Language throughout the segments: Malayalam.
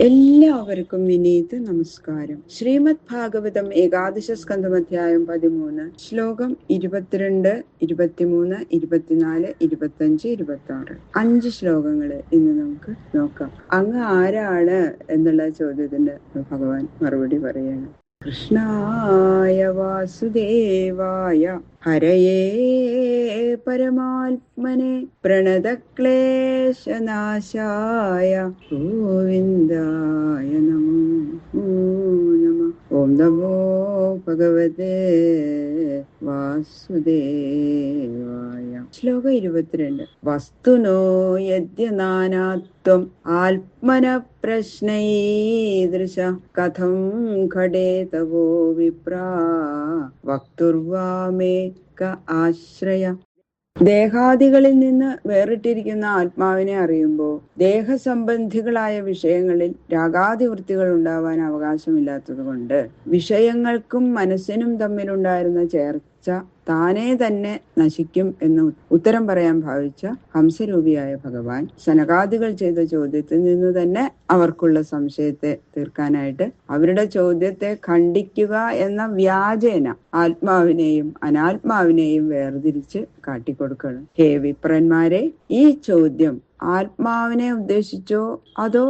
എല്ലാവർക്കും വിനീത് നമസ്കാരം. ശ്രീമദ് ഭാഗവതം ഏകാദശ സ്കന്ധം അധ്യായം 13 ശ്ലോകം 22, 23, 24, 25, 26 5 ശ്ലോകങ്ങള് ഇന്ന് നമുക്ക് നോക്കാം. അങ്ങ് ആരാണ് എന്നുള്ള ചോദ്യത്തിന് ഭഗവാൻ മറുപടി പറയാണ്. കൃഷ്ണായ വാസുദേവായ ഹരയേ പരമാത്മനെ പ്രണതക്ലേശനാശായ ഗോവിന്ദായ നമോ നമഃ. ഓം നമോ ഭഗവതേ വാസുദേവായ. ശ്ലോകം 22. വസ്തുനോ യദ്യ നാനാത്വം ആത്മന പ്രശ്നൈദൃശ കഥം ഘടേ തവോ വിപ്രാ വക്തുർവാമേ ക ആശ്രയ. ദേഹാദികളിൽ നിന്ന് വേറിട്ടിരിക്കുന്ന ആത്മാവിനെ അറിയുമ്പോൾ ദേഹസംബന്ധികളായ വിഷയങ്ങളിൽ രാഗാദിവൃത്തികൾ ഉണ്ടാവാൻ അവകാശമില്ലാത്തത് കൊണ്ട് വിഷയങ്ങൾക്കും മനസ്സിനും തമ്മിലുണ്ടായിരുന്ന ചേർച്ച താനേ തന്നെ നശിക്കും എന്ന് ഉത്തരം പറയാൻ ഭാവിച്ച ഹംസരൂപിയായ ഭഗവാൻ സനകാദികൾ ചെയ്ത ചോദ്യത്തിൽ നിന്ന് തന്നെ അവർക്കുള്ള സംശയത്തെ തീർക്കാനായിട്ട് അവരുടെ ചോദ്യത്തെ ഖണ്ഡിക്കുക എന്ന വ്യാജേന ആത്മാവിനെയും അനാത്മാവിനെയും വേർതിരിച്ച് കാട്ടിക്കൊടുക്കണം. ഹേ വിപ്രന്മാരെ, ഈ ചോദ്യം ആത്മാവിനെ ഉദ്ദേശിച്ചോ അതോ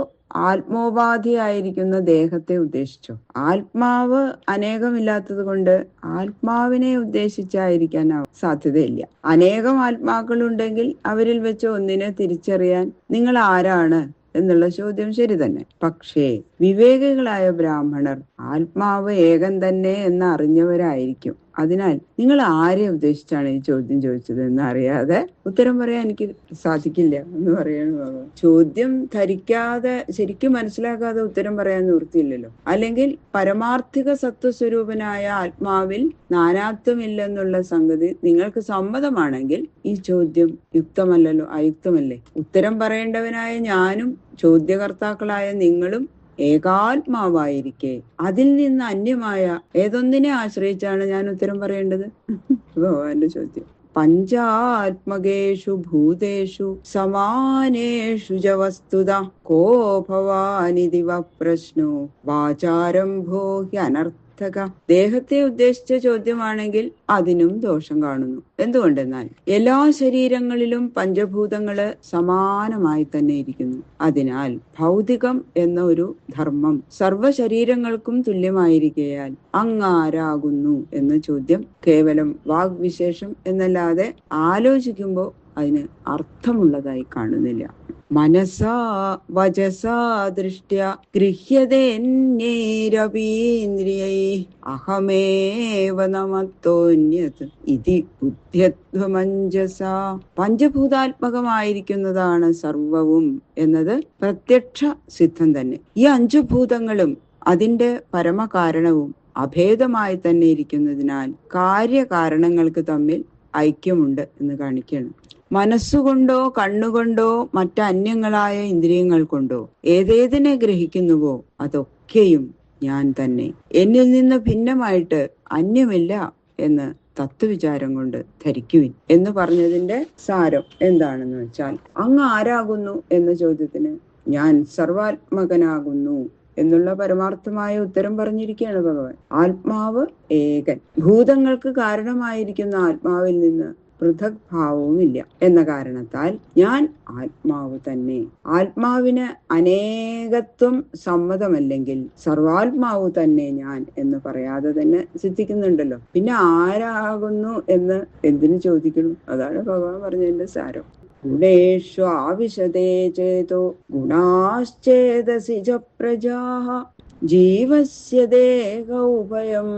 ആത്മോപാധിയായിരിക്കുന്ന ദേഹത്തെ ഉദ്ദേശിച്ചോ? ആത്മാവ് അനേകമില്ലാത്തത് കൊണ്ട് ആത്മാവിനെ ഉദ്ദേശിച്ചായിരിക്കാൻ സാധ്യതയില്ല. അനേകം ആത്മാക്കളുണ്ടെങ്കിൽ അവരിൽ വെച്ച് ഒന്നിനെ തിരിച്ചറിയാൻ നിങ്ങൾ ആരാണ് എന്നുള്ള ചോദ്യം ശരി തന്നെ. പക്ഷേ വിവേകികളായ ബ്രാഹ്മണർ ആത്മാവ് ഏകൻ തന്നെ എന്ന് അറിഞ്ഞവരായിരിക്കും. അതിനാൽ നിങ്ങൾ ആരെ ഉദ്ദേശിച്ചാണ് ഈ ചോദ്യം ചോദിച്ചത് എന്ന് അറിയാതെ ഉത്തരം പറയാൻ എനിക്ക് സാധിക്കില്ല എന്ന് പറയണ. ചോദ്യം ധരിക്കാതെ ശരിക്കും മനസ്സിലാക്കാതെ ഉത്തരം പറയാൻ നിവൃത്തിയില്ലല്ലോ. അല്ലെങ്കിൽ പരമാർത്ഥിക സത്വസ്വരൂപനായ ആത്മാവിൽ നാനാത്വമില്ലെന്നുള്ള സംഗതി നിങ്ങൾക്ക് സമ്മതമാണെങ്കിൽ ഈ ചോദ്യം യുക്തമല്ലല്ലോ, അയുക്തമല്ലേ? ഉത്തരം പറയേണ്ടവനായ ഞാനും ചോദ്യകർത്താക്കളായ നിങ്ങളും ഏകാത്മാവായിരിക്കെ അതിൽ നിന്ന് അന്യമായ ഏതൊന്നിനെ ആശ്രയിച്ചാണ് ഞാൻ ഉത്തരം പറയേണ്ടത്? ഭഗവാന്റെ ചോദ്യം. പഞ്ചാത്മകേഷു ഭൂതേഷു സമാനേഷു ച വസ്തുത കോ ഭവാനിതി പ്രശ്നോ വാചാരംഭോ ഹ്യനർത്ഥ. ദേഹത്തെ ഉദ്ദേശിച്ച ചോദ്യമാണെങ്കിൽ അതിനും ദോഷം കാണുന്നു. എന്തുകൊണ്ടെന്നാൽ എല്ലാ ശരീരങ്ങളിലും പഞ്ചഭൂതങ്ങള് സമാനമായി തന്നെ ഇരിക്കുന്നു. അതിനാൽ ഭൗതികം എന്ന ഒരു ധർമ്മം സർവശരീരങ്ങൾക്കും തുല്യമായിരിക്കയാൽ അങ്ങാരാകുന്നു എന്ന ചോദ്യം കേവലം വാഗ്വിശേഷം എന്നല്ലാതെ ആലോചിക്കുമ്പോൾ അതിന് അർത്ഥമുള്ളതായി കാണുന്നില്ല. മനസാ വചസാ ദൃഷ്ട്യ ഗൃഹ്യതേന്യൈരപീന്ദ്രിയൈ അഹമേവ നമത്തോന്യത് ഇതി ബുദ്ധ്യധ്വമഞ്ജസാ. പഞ്ചഭൂതാത്മകമായിരിക്കുന്നതാണ് സർവവും എന്നത് പ്രത്യക്ഷ സിദ്ധം തന്നെ. ഈ 5 ഭൂതങ്ങളും അതിന്റെ പരമകാരണവും അഭേദമായി തന്നെ ഇരിക്കുന്നതിനാൽ കാര്യകാരണങ്ങൾക്ക് തമ്മിൽ ഐക്യമുണ്ട് എന്ന് കാണിക്കണം. മനസ്സുകൊണ്ടോ കണ്ണുകൊണ്ടോ മറ്റന്യങ്ങളായ ഇന്ദ്രിയങ്ങൾ കൊണ്ടോ ഏതേതിനെ ഗ്രഹിക്കുന്നുവോ അതൊക്കെയും ഞാൻ തന്നെ, എന്നിൽ നിന്ന് ഭിന്നമായിട്ട് അന്യമില്ല എന്ന് തത്വവിചാരം കൊണ്ട് ധരിക്കുവിൻ എന്ന് പറഞ്ഞതിന്റെ സാരം എന്താണെന്ന് വെച്ചാൽ, അങ്ങ് ആരാകുന്നു എന്ന ചോദ്യത്തിന് ഞാൻ സർവാത്മകനാകുന്നു എന്നുള്ള പരമാർത്ഥമായ ഉത്തരം പറഞ്ഞിരിക്കുകയാണ് ഭഗവാൻ. ആത്മാവ് ഏകൻ. ഭൂതങ്ങൾക്ക് കാരണമായിരിക്കുന്ന ആത്മാവിൽ നിന്ന് പൃഥക് ഭാവവുമില്ല എന്ന കാരണത്താൽ ഞാൻ ആത്മാവ് തന്നെ. ആത്മാവിന് അനേകത്വം സമ്മതമല്ലെങ്കിൽ സർവാത്മാവ് തന്നെ ഞാൻ എന്ന് പറയാതെ തന്നെ സിദ്ധിക്കുന്നുണ്ടല്ലോ. പിന്നെ ആരാകുന്നു എന്ന് എന്തിനു ചോദിക്കണം? അതാണ് ഭഗവാൻ പറഞ്ഞതിന്റെ സാരം. ഗുണേഷു ആവിശതേ ചേതോ ഗുണാശ്ചേതസി ച പ്രജാഃ ജീവസ്യ ദേഹോഭയം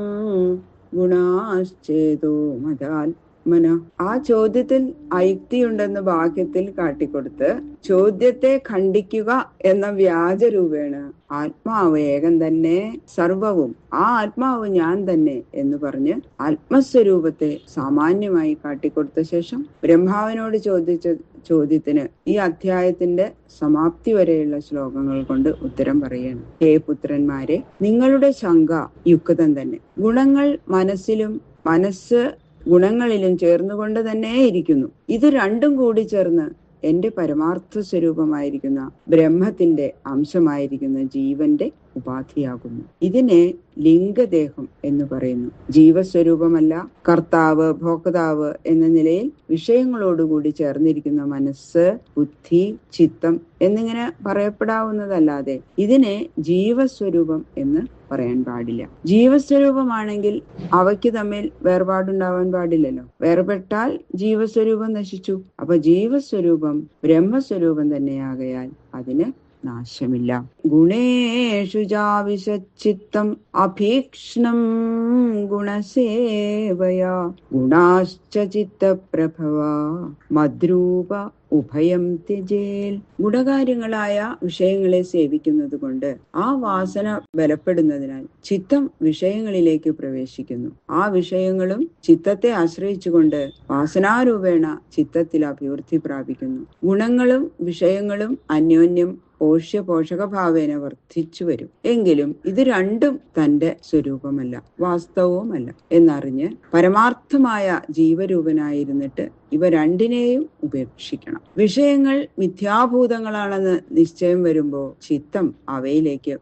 ഗുണാശ്ചേതോ മദാത്മന. ആ ചോദ്യത്തിൽ അയുക്തിയുണ്ടെന്ന് വാക്യത്തിൽ കാട്ടിക്കൊടുത്ത് ചോദ്യത്തെ ഖണ്ഡിക്കുക എന്ന വ്യാജരൂപേണ ആത്മാവ് ഏകൻ തന്നെ, സർവവും ആ ആത്മാവ് ഞാൻ തന്നെ എന്ന് പറഞ്ഞ് ആത്മസ്വരൂപത്തെ സാമാന്യമായി കാട്ടിക്കൊടുത്ത ശേഷം ബ്രഹ്മാവിനോട് ചോദിച്ച ചോദ്യത്തിന് ഈ അധ്യായത്തിന്റെ സമാപ്തി വരെയുള്ള ശ്ലോകങ്ങൾ കൊണ്ട് ഉത്തരം പറയുകയാണ്. ഹേ പുത്രന്മാരെ, നിങ്ങളുടെ ശങ്ക യുക്തം തന്നെ. ഗുണങ്ങൾ മനസ്സിലും മനസ്സ് ഗുണങ്ങളിലും ചേർന്നുകൊണ്ട് തന്നെ ഇരിക്കുന്നു. ഇത് രണ്ടും കൂടി ചേർന്ന് എന്റെ പരമാർത്ഥ സ്വരൂപമായിരിക്കുന്ന ബ്രഹ്മത്തിന്റെ അംശമായിരിക്കുന്ന ജീവന്റെ ഉപാധിയാകുന്നു. ഇതിനെ ലിംഗദേഹം എന്ന് പറയുന്നു. ജീവസ്വരൂപമല്ല, കർത്താവ് ഭോക്താവ് എന്ന നിലയിൽ വിഷയങ്ങളോടുകൂടി ചേർന്നിരിക്കുന്ന മനസ്സ്, ബുദ്ധി, ചിത്തം എന്നിങ്ങനെ പറയപ്പെടാവുന്നതല്ലാതെ ഇതിനെ ജീവസ്വരൂപം എന്ന് പറയാൻ പാടില്ല. ജീവസ്വരൂപമാണെങ്കിൽ അവയ്ക്ക് തമ്മിൽ വേർപാടുണ്ടാവാൻ പാടില്ലല്ലോ. വേർപെട്ടാൽ ജീവസ്വരൂപം നശിച്ചു. അപ്പൊ ജീവസ്വരൂപം ബ്രഹ്മസ്വരൂപം തന്നെയാകയാൽ അതിന് നാശമില്ല. ഗുണേഷു ജാവിശച്ചിത്തം അഭീക്ഷ്ണം ഗുണസേവയാ ഗുണാശ്ച ചിത്തപ്രഭവ മദ്രൂപ ഉഭയം ത്യജേൽ. ഗുണകാര്യങ്ങളായ വിഷയങ്ങളെ സേവിക്കുന്നത് കൊണ്ട് ആ വാസന ബലപ്പെടുന്നതിനാൽ ചിത്തം വിഷയങ്ങളിലേക്ക് പ്രവേശിക്കുന്നു. ആ വിഷയങ്ങളും ചിത്തത്തെ ആശ്രയിച്ചുകൊണ്ട് വാസനാരൂപേണ ചിത്തത്തിൽ അഭിവൃദ്ധി പ്രാപിക്കുന്നു. ഗുണങ്ങളും വിഷയങ്ങളും അന്യോന്യം പോഷകഭാവേന വർദ്ധിച്ചു വരും. എങ്കിലും ഇത് രണ്ടും തന്റെ സ്വരൂപമല്ല, വാസ്തവവുമല്ല എന്നറിഞ്ഞ് പരമാർത്ഥമായ ജീവരൂപനായിരുന്നിട്ട് ഇവ രണ്ടിനെയും ഉപേക്ഷിക്കണം. വിഷയങ്ങൾ മിഥ്യാഭൂതങ്ങളാണെന്ന് നിശ്ചയം വരുമ്പോൾ ചിത്തം അവയിലേക്ക്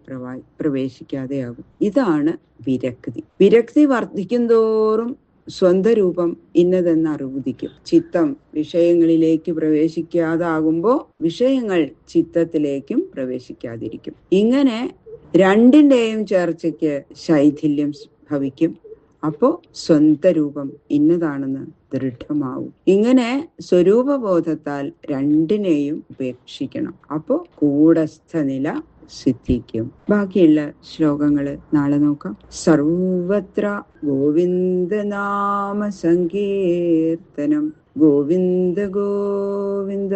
പ്രവേശിക്കാതെയാകും. ഇതാണ് വിരക്തി. വിരക്തി വർദ്ധിക്കുന്തോറും സ്വന്തരൂപം ഇന്നതെന്ന് അറിവുദിക്കും. ചിത്തം വിഷയങ്ങളിലേക്ക് പ്രവേശിക്കാതാകുമ്പോൾ വിഷയങ്ങൾ ചിത്തത്തിലേക്കും പ്രവേശിക്കാതിരിക്കും. ഇങ്ങനെ രണ്ടിന്റെയും ചേർച്ചയ്ക്ക് ശൈഥില്യം ഭവിക്കും. അപ്പോ സ്വന്തരൂപം ഇന്നതാണെന്ന് ദൃഢമാവും. ഇങ്ങനെ സ്വരൂപബോധത്താൽ രണ്ടിനെയും ഉപേക്ഷിക്കണം. അപ്പോ കൂടസ്ഥ നില സിദ്ധിക്കും. ബാക്കിയുള്ള ശ്ലോകങ്ങള് നാളെ നോക്കാം. സർവത്ര ഗോവിന്ദനാമ സങ്കീർത്തനം. ഗോവിന്ദ ഗോവിന്ദ.